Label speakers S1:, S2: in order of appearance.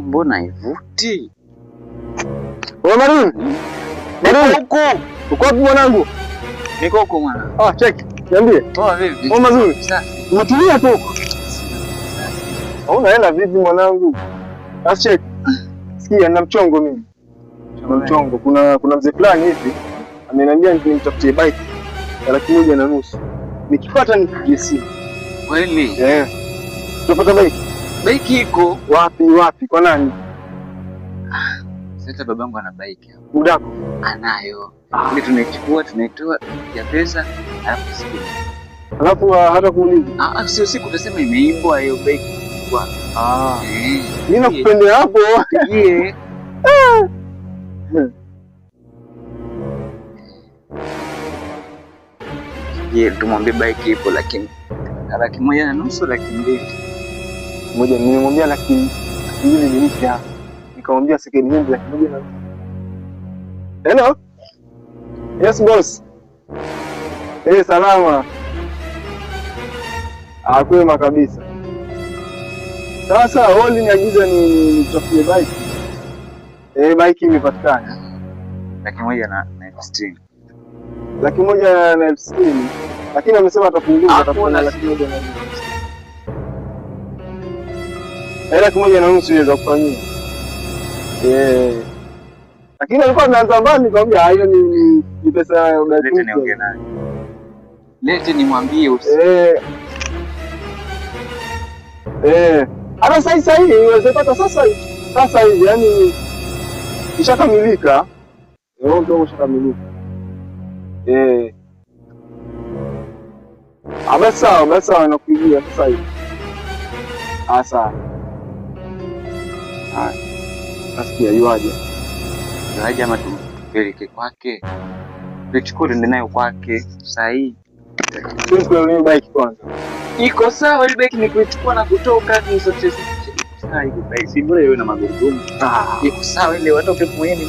S1: mbona ivuti?
S2: Wewe Maruni. Maruni huko. Uko wapi mwanangu?
S1: Niko huko mwana.
S2: Ah, check. Niambie.
S1: Poa vipi?
S2: Poa mazuri. Safi. Umetulia tu huko. Hauna hela vipi mwanangu? Ah, check. Sikia na mchongo mimi. Na mchongo kuna mzee fulani hivi ameniambia nimtafutie bike ya 1,500,000. Nikipata nipigie simu.
S1: Kweli?
S2: Utapata bike?
S1: Bike iko
S2: wapi? Kwa nani?
S1: Sasa babangu ana bike hapo.
S2: Udako
S1: anayo. Ile tunaichukua tunaitoa ya pesa alafu siku.
S2: Alafu hata kuuliza.
S1: Sio siku utasema imeibwa hiyo bike kwa.
S2: Mimi nakupendea hapo.
S1: Tumwambie bike ipo lakini 1,500,000 2,000,000.
S2: Moja nimemwambia 2,000,000 ni mpya. Nikamwambia second hand 1,000,000. Hello? Yes boss. Salama. Kwema kabisa. Sasa holi niagiza nitafute bike. Bike imepatikana.
S1: 1,60,000.
S2: 1,60,000. Lakini amesema atapunguza atafanya 1,50,000. 1,500,000 inaweza kufanyia. Lakini alikuwa anaanza mbali nikamwambia hiyo ni pesa ya
S1: udai. Lete niongee naye. Lete nimwambie
S2: hata sasa hivi unaweza sasa hivi yani ishakamilika. Ndio ishakamilika. Sawa nakupigia sasa hivi. Sawa. Nasikia yuaje
S1: ama tupeleke kwake. Tuchukue ndio nayo kwake sasa hivi.
S2: Sio bike kwanza.
S1: Iko sawa, ile bike ni kuichukua na kutoka ni sote. Sasa hivi bike si bora iwe na magurudumu. Iko sawa ile watu mwingi.